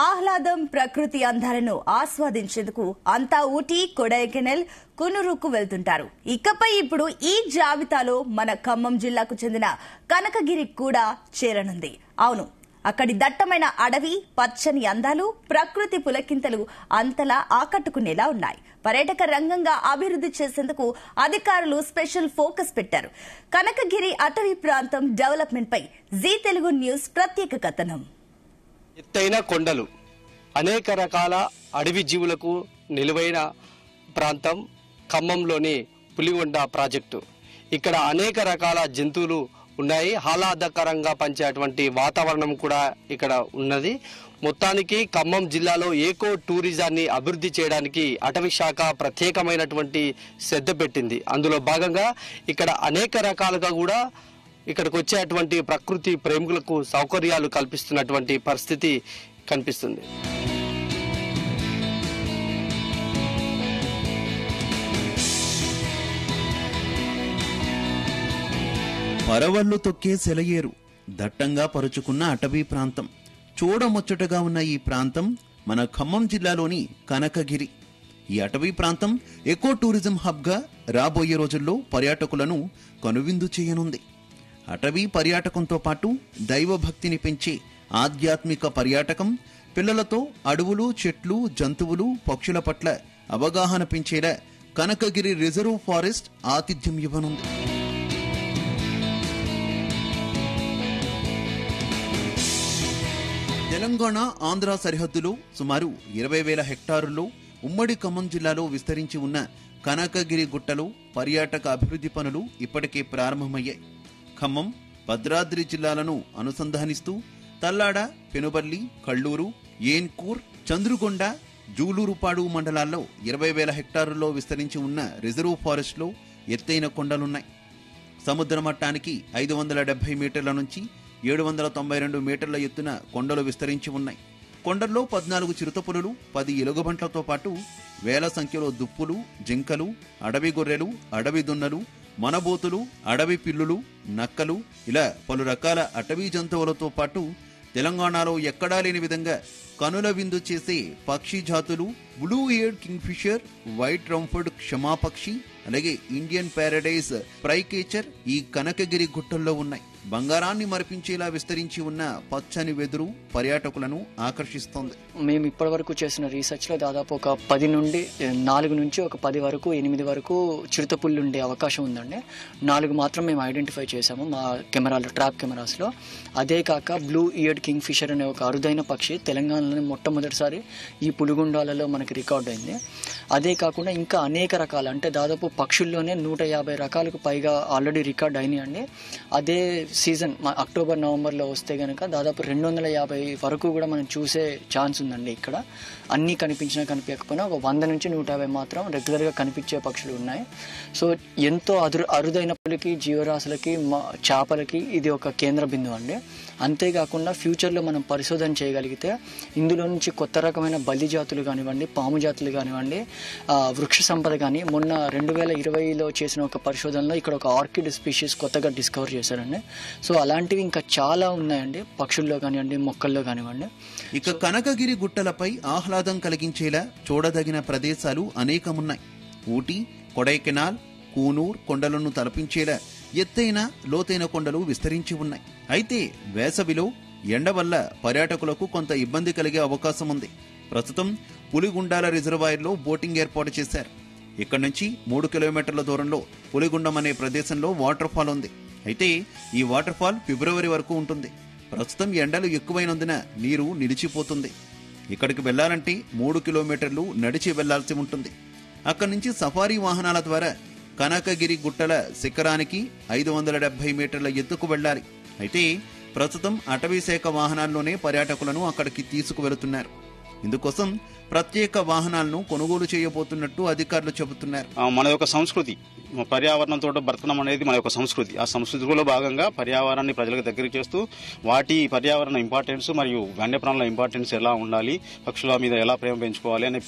ఆహ్లాదం ప్రకృతి అందాలను ఆస్వాదించేందుకు అంతా ఊటీ కొడైకెనాల్ కునురుకు వెళ్తుంటారు. ఇకపై ఇప్పుడు ఈ జాబితాలో మన ఖమ్మం జిల్లాకు చెందిన కనకగిరి కూడా చేరనుంది. అవును, అక్కడి దట్టమైన అడవి, పచ్చని అందాలు, ప్రకృతి పులకింతలు అంతలా ఆకట్టుకునేలా ఉన్నాయి. పర్యాటక రంగంగా అభివృద్ధి చేసేందుకు అధికారులు స్పెషల్ ఫోకస్ పెట్టారు. కనకగిరి అటవీ ప్రాంతం డెవలప్మెంట్ పై జీ తెలుగు న్యూస్ ప్రత్యేక కథనం. ఎత్తైన కొండలు, అనేక రకాల అడవి జీవులకు నిలువైన ప్రాంతం ఖమ్మంలోని పులిగొండ ప్రాజెక్టు. ఇక్కడ అనేక రకాల జంతువులు ఉన్నాయి. ఆహ్లాదకరంగా పంచేటువంటి వాతావరణం కూడా ఇక్కడ ఉన్నది. మొత్తానికి ఖమ్మం జిల్లాలో ఏకో టూరిజాన్ని అభివృద్ధి చేయడానికి అటవీ శాఖ ప్రత్యేకమైనటువంటి శ్రద్ధ పెట్టింది. అందులో భాగంగా ఇక్కడ అనేక రకాలుగా కూడా ఇక్కడికి వచ్చేటువంటి ప్రకృతి ప్రేమికులకు సౌకర్యాలు కల్పిస్తున్నటువంటి పరిస్థితి కనిపిస్తుంది. పరవళ్లు తొక్కే సెలయేరు, దట్టంగా పరుచుకున్న అటవీ ప్రాంతం. చూడముచ్చటగా ఉన్న ఈ ప్రాంతం మన ఖమ్మం జిల్లాలోని కనకగిరి. ఈ అటవీ ప్రాంతం ఎకో టూరిజం హబ్గా రాబోయే రోజుల్లో పర్యాటకులను కనువిందు చేయనుంది. అటవీ పర్యాటకంతో పాటు దైవభక్తిని పెంచే ఆధ్యాత్మిక పర్యాటకం, పిల్లలతో అడవులు, చెట్లు, జంతువులు, పక్షుల పట్ల అవగాహన పెంచేలా కనకగిరి రిజర్వ్ ఫారెస్ట్ ఆతిథ్యం ఇవ్వనుంది. తెలంగాణ, ఆంధ్ర సరిహద్దులో సుమారు 20,000 హెక్టారుల్లో ఉమ్మడి ఖమ్మం జిల్లాలో విస్తరించి ఉన్న కనకగిరి గుట్టలో పర్యాటక అభివృద్ధి పనులు ఇప్పటికే ప్రారంభమయ్యాయి. ఖమ్మం, భద్రాద్రి జిల్లాలను అనుసంధానిస్తూ తల్లాడ, పెనుబల్లి, కళ్ళూరు, ఏన్కూర్, చంద్రుగొండ, జూలూరుపాడు మండలాల్లో 20,000 హెక్టారుల్లో విస్తరించి ఉన్న రిజర్వ్ ఫారెస్ట్లో ఎత్తైన కొండలున్నాయి. సముద్ర మట్టానికి 570 మీటర్ల నుంచి 792 మీటర్ల ఎత్తున కొండలు విస్తరించి ఉన్నాయి. కొండల్లో 14 చిరుతపులులు, 10 ఎలుగుబంట్లతో పాటు వేల సంఖ్యలో దుప్పులు, జింకలు, అడవి గొర్రెలు, అడవి దున్నలు, మనబోతులు, అడవి పిల్లులు, నక్కలు, ఇలా పలు రకాల అటవీ జంతువులతో పాటు తెలంగాణలో ఎక్కడా లేని విధంగా కనుల విందు చేసే పక్షి జాతులు బ్లూ ఇయర్డ్ కింగ్ఫిషర్, వైట్ రంఫర్డ్ క్షమాపక్షి, అలాగే ఇండియన్ ప్యారడైజ్ ప్రైకేచర్ ఈ కనకగిరి గుట్టల్లో ఉన్నాయి. బంగారాన్ని మరిపించేలా విస్తరించి ఉన్న పచ్చని వెదురు పర్యాటకులను ఆకర్షిస్తోంది. మేము ఇప్పటి వరకు చేసిన రీసెర్చ్ లో దాదాపు ఒక 4 నుంచి ఒక 10 వరకు 8 వరకు చిరుతపుళ్ళు ఉండే అవకాశం ఉందండి. 4 మాత్రం మేము ఐడెంటిఫై చేశాము మా కెమెరాలో, ట్రాప్ కెమెరాస్ లో. అదే కాక బ్లూ ఇయర్డ్ కింగ్ ఫిషర్ అనే ఒక అరుదైన పక్షి తెలంగాణలోనే మొట్టమొదటిసారి ఈ పులిగుండాలలో మనకి రికార్డ్ అయింది. అదే కాకుండా ఇంకా అనేక రకాలు, అంటే దాదాపు పక్షుల్లోనే 150 రకాలకు పైగా ఆల్రెడీ రికార్డ్ అయినాయండి. అదే సీజన్ అక్టోబర్, నవంబర్లో వస్తే గనక దాదాపు 250 వరకు కూడా మనం చూసే ఛాన్స్ ఉందండి. ఇక్కడ అన్నీ కనిపించినా కనిపించకపోయినా ఒక 100 నుంచి 150 మాత్రం రెగ్యులర్గా కనిపించే పక్షులు ఉన్నాయి. సో ఎంతో అరుదైన పులికి, జీవరాశులకి, చేపలకి ఇది ఒక కేంద్ర బిందువు అండి. అంతేకాకుండా ఫ్యూచర్లో మనం పరిశోధన చేయగలిగితే ఇందులో నుంచి కొత్త రకమైన బలి జాతులు కానివ్వండి, పాము జాతులు కానివ్వండి, వృక్ష సంపద కానీ, మొన్న 2020లో చేసిన ఒక పరిశోధనలో ఇక్కడ ఒక ఆర్కిడ్ స్పీషీస్ కొత్తగా డిస్కవర్ చేశారండి. సో అలాంటివి ఇంకా చాలా ఉన్నాయండి, పక్షుల్లో కానివ్వండి, మొక్కల్లో కానివ్వండి. ఇక కనకగిరి గుట్టలపై ఆహ్లాదం కలిగించేలా చూడదగిన ప్రదేశాలు అనేకమున్నాయి. ఊటీ, కొడైకెనాల్, కూనూర్ కొండలను తలపించేలా ఎత్తైన, లోతైన కొండలు విస్తరించి ఉన్నాయి. అయితే వేసవిలో ఎండ వల్ల పర్యాటకులకు కొంత ఇబ్బంది కలిగే అవకాశం ఉంది. ప్రస్తుతం పులిగుండాల రిజర్వాయర్లో బోటింగ్ ఏర్పాటు చేశారు. ఇక్కడి నుంచి 3 కిలోమీటర్ల దూరంలో పులిగుండం అనే ప్రదేశంలో వాటర్ ఫాల్ ఉంది. అయితే ఈ వాటర్ ఫాల్ ఫిబ్రవరి వరకు ఉంటుంది. ప్రస్తుతం ఎండలు ఎక్కువైనందున నీరు నిలిచిపోతుంది. ఇక్కడికి వెళ్లాలంటే 3 కిలోమీటర్లు నడిచి వెళ్లాల్సి ఉంటుంది. అక్కడి నుంచి సఫారీ వాహనాల ద్వారా కనకగిరి గుట్టల శిఖరానికి 570 మీటర్ల ఎత్తుకు వెళ్లాలి. అయితే ప్రస్తుతం అటవీ శాఖ వాహనాల్లోనే పర్యాటకులను అక్కడికి తీసుకువెళుతున్నారు. ఇందుకోసం ప్రత్యేక వాహనాలను కొనుగోలు చేయబోతున్నట్టు అధికారులు చెబుతున్నారు. మన యొక్క సంస్కృతి పర్యావరణంతో బ్రతకడం అనేది మన యొక్క సంస్కృతి. ఆ సంస్కృతిలో భాగంగా పర్యావరణాన్ని ప్రజలకు దగ్గర చేస్తూ వాటి పర్యావరణ ఇంపార్టెన్స్ మరియు వన్యప్రాణుల ఇంపార్టెన్స్ ఎలా ఉండాలి, పక్షుల మీద ఎలా ప్రేమ పెంచుకోవాలి అనే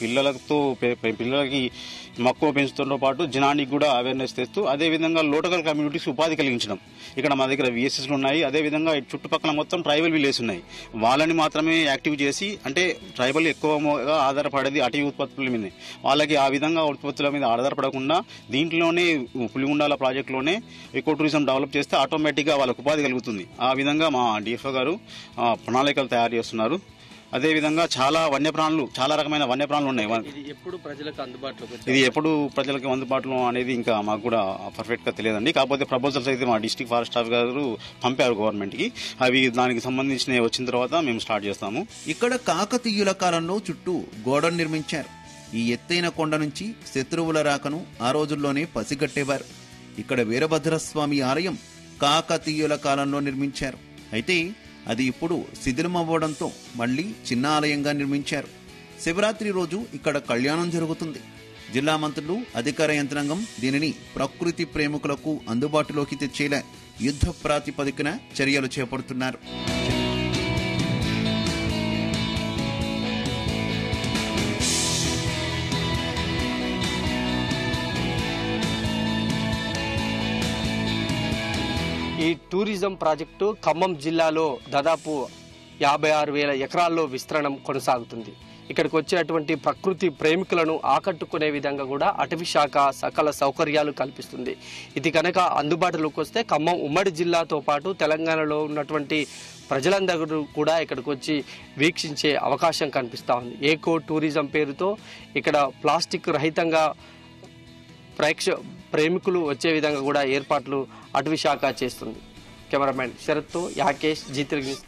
పిల్లలకి మక్కువ పెంచుతో పాటు జనానికి కూడా అవేర్నెస్ తెస్తూ అదేవిధంగా లోకల్ కమ్యూనిటీస్ ఉపాధి కలిగించడం. ఇక్కడ మా దగ్గర విఎస్ఎస్లు ఉన్నాయి, అదేవిధంగా చుట్టుపక్కల మొత్తం ట్రైబల్ విలేజ్ ఉన్నాయి. వాళ్ళని మాత్రమే యాక్టివ్ చేసి, అంటే ట్రైబల్ ఎక్కువగా ఆధారపడేది అటవీ ఉత్పత్తుల మీద, వాళ్ళకి ఆ విధంగా ఉత్పత్తుల మీద ఆధారపడకుండా దీంట్లోనే పులిగుండాల ప్రాజెక్టులోనే ఎకో టూరిజం డెవలప్ చేస్తే ఆటోమేటిక్గా వాళ్ళకు ఉపాధి కలుగుతుంది. ఆ విధంగా మా డిఎఫ్ఓ గారు ప్రణాళికలు తయారు చేస్తున్నారు. అదేవిధంగా చాలా రకమైన వన్యప్రాణులు ఉన్నాయి. ఇది ఎప్పుడు ప్రజలకు అందుబాటులో అనేది ఇంకా మాకు కూడా పర్ఫెక్ట్ గా తెలియదండి. కాకపోతే ప్రపోజల్స్ అయితే మా డిస్ట్రిక్ట్ ఫారెస్ట్ ఆఫీసర్ గారు పంపారు గవర్నమెంట్ కి. అవి దానికి సంబంధించిన వచ్చిన తర్వాత మేము స్టార్ట్ చేస్తాము. ఇక్కడ కాకతీయుల కాలంలో చుట్టూ గోడను నిర్మించారు. ఈ ఎత్తైన కొండ నుంచి శత్రువుల రాకను ఆ రోజుల్లోనే పసిగట్టేవారు. ఇక్కడ వీరభద్రస్వామి ఆలయం కాకతీయుల కాలంలో నిర్మించారు. అయితే అది ఇప్పుడు శిథిలమవ్వడంతో మళ్లీ చిన్న ఆలయంగా నిర్మించారు. శివరాత్రి రోజు ఇక్కడ కళ్యాణం జరుగుతుంది. జిల్లా మంత్రులు, అధికార యంత్రాంగం దీనిని ప్రకృతి ప్రేమికులకు అందుబాటులోకి తెచ్చేలా యుద్ధ ప్రాతిపదికన చర్యలు చేపడుతున్నారు. ఈ టూరిజం ప్రాజెక్టు ఖమ్మం జిల్లాలో దాదాపు 56,000 ఎకరాల్లో విస్తరణం కొనసాగుతుంది. ఇక్కడికి వచ్చేటువంటి ప్రకృతి ప్రేమికులను ఆకట్టుకునే విధంగా కూడా అటవీ శాఖ సకల సౌకర్యాలు కల్పిస్తుంది. ఇది కనుక అందుబాటులోకి వస్తే ఖమ్మం ఉమ్మడి జిల్లాతో పాటు తెలంగాణలో ఉన్నటువంటి ప్రజలందరూ కూడా ఇక్కడికి వచ్చి వీక్షించే అవకాశం కనిపిస్తూ ఉంది. ఏకో టూరిజం పేరుతో ఇక్కడ ప్లాస్టిక్ రహితంగా ప్రేమికులు వచ్చే విధంగా కూడా ఏర్పాట్లు అటవీ శాఖ చేస్తుంది. కెమెరామెన్ శరత్తో యాకేష్, జీ తెలుగు న్యూస్.